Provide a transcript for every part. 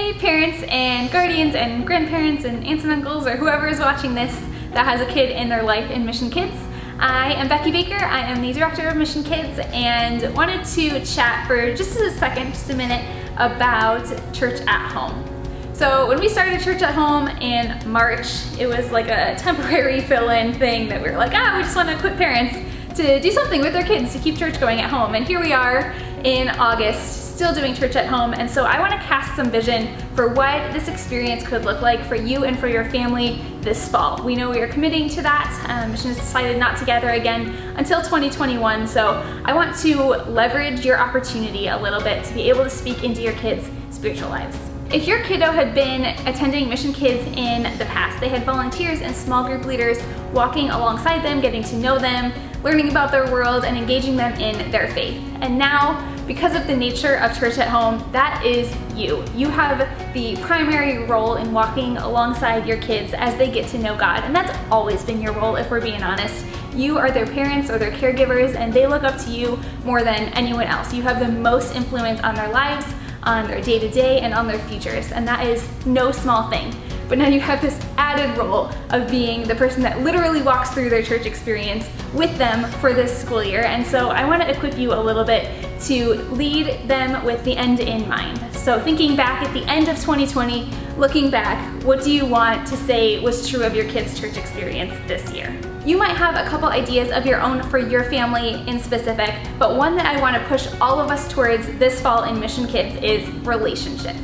Hey parents and guardians and grandparents and aunts and uncles or whoever is watching this that has a kid in their life in Mission Kids. I am Becky Baker, I am the director of Mission Kids, and wanted to chat for just a minute about church at home. So when we started Church at Home in March, it was like a temporary fill-in thing that we were like, we just want to equip parents to do something with their kids to keep church going at home. And here we are in August, still doing church at home. And so I want to cast some vision for what this experience could look like for you and for your family this fall. We know we are committing to that. Mission has decided not to gather again until 2021. So I want to leverage your opportunity a little bit to be able to speak into your kids' spiritual lives. If your kiddo had been attending Mission Kids in the past, they had volunteers and small group leaders walking alongside them, getting to know them, learning about their world, and engaging them in their faith. And now, because of the nature of church at home, that is you. You have the primary role in walking alongside your kids as they get to know God, and that's always been your role if we're being honest. You are their parents or their caregivers, and they look up to you more than anyone else. You have the most influence on their lives, on their day-to-day, and on their futures, and that is no small thing. But now you have this added role of being the person that literally walks through their church experience with them for this school year. And so I want to equip you a little bit to lead them with the end in mind. So thinking back at the end of 2020, looking back, what do you want to say was true of your kids' church experience this year? You might have a couple ideas of your own for your family in specific, but one that I want to push all of us towards this fall in Mission Kids is relationship.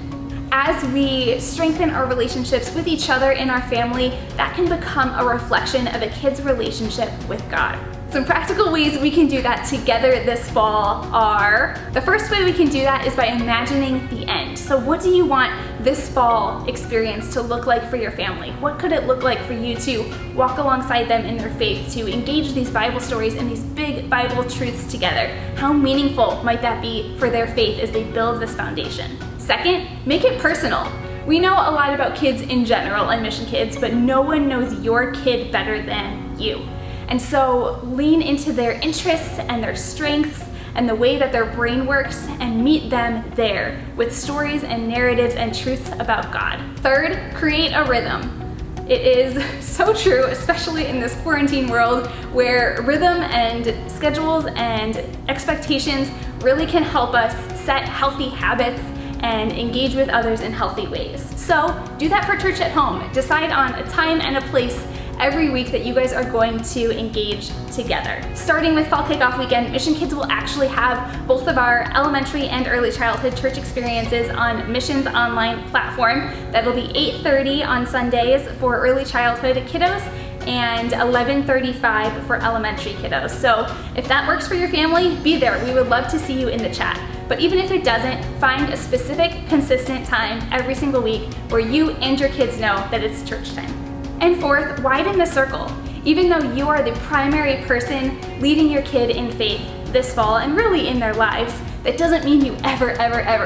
As we strengthen our relationships with each other in our family, that can become a reflection of a kid's relationship with God. Some practical ways we can do that together this fall are, the first way we can do that is by imagining the end. So what do you want this fall experience to look like for your family? What could it look like for you to walk alongside them in their faith, to engage these Bible stories and these big Bible truths together? How meaningful might that be for their faith as they build this foundation? Second, make it personal. We know a lot about kids in general and Mission Kids, but no one knows your kid better than you. And so lean into their interests and their strengths and the way that their brain works and meet them there with stories and narratives and truths about God. Third, create a rhythm. It is so true, especially in this quarantine world where rhythm and schedules and expectations really can help us set healthy habits and engage with others in healthy ways. So do that for church at home. Decide on a time and a place every week that you guys are going to engage together. Starting with Fall Kickoff Weekend, Mission Kids will actually have both of our elementary and early childhood church experiences on Mission's online platform. That'll be 8:30 on Sundays for early childhood kiddos and 11:35 for elementary kiddos. So if that works for your family, be there. We would love to see you in the chat. But even if it doesn't, find a specific, consistent time every single week where you and your kids know that it's church time. And fourth, widen the circle. Even though you are the primary person leading your kid in faith this fall and really in their lives, that doesn't mean you ever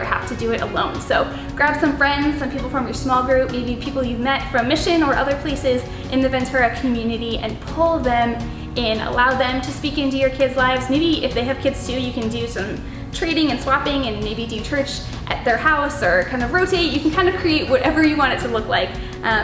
have to do it alone. So grab some friends, some people from your small group, maybe people you've met from Mission or other places in the Ventura community, and pull them in. Allow them to speak into your kids' lives. Maybe if they have kids too, you can do some trading and swapping and maybe do church at their house or kind of rotate. You can kind of create whatever you want it to look like.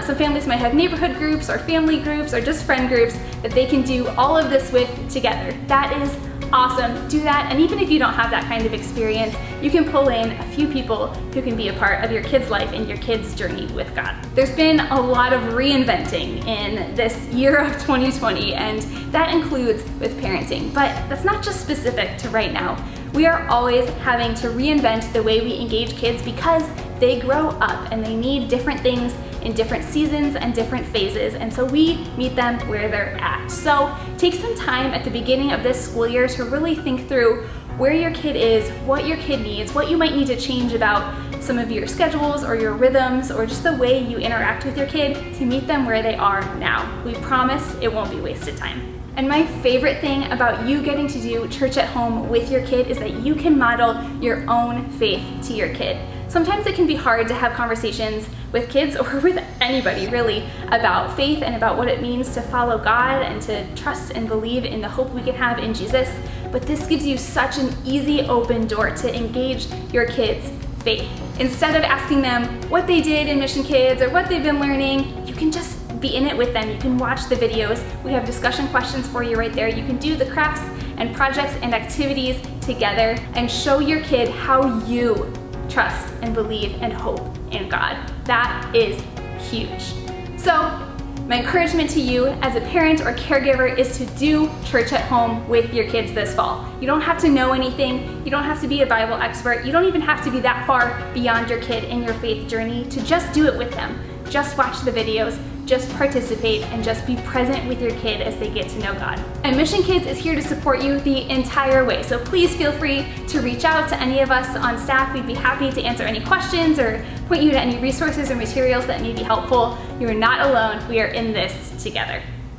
Some families might have neighborhood groups or family groups or just friend groups that they can do all of this with together. That is awesome. Do that. And even if you don't have that kind of experience, you can pull in a few people who can be a part of your kid's life and your kid's journey with God. There's been a lot of reinventing in this year of 2020, and that includes with parenting. But that's not just specific to right now. We are always having to reinvent the way we engage kids because they grow up and they need different things in different seasons and different phases, and so we meet them where they're at. So take some time at the beginning of this school year to really think through where your kid is, what your kid needs, what you might need to change about some of your schedules or your rhythms or just the way you interact with your kid to meet them where they are now. We promise it won't be wasted time. And my favorite thing about you getting to do church at home with your kid is that you can model your own faith to your kid. Sometimes it can be hard to have conversations with kids or with anybody really about faith and about what it means to follow God and to trust and believe in the hope we can have in Jesus. But this gives you such an easy open door to engage your kids faith. Instead of asking them what they did in Mission Kids or what they've been learning, you can just be in it with them. You can watch the videos. We have discussion questions for you right there. You can do the crafts and projects and activities together and show your kid how you trust and believe and hope in God. That is huge. So, my encouragement to you as a parent or caregiver is to do church at home with your kids this fall. You don't have to know anything. You don't have to be a Bible expert. You don't even have to be that far beyond your kid in your faith journey to just do it with them. Just watch the videos, just participate, and just be present with your kid as they get to know God. And Mission Kids is here to support you the entire way, so please feel free to reach out to any of us on staff. We'd be happy to answer any questions or point you to any resources or materials that may be helpful. You're not alone. We are in this together.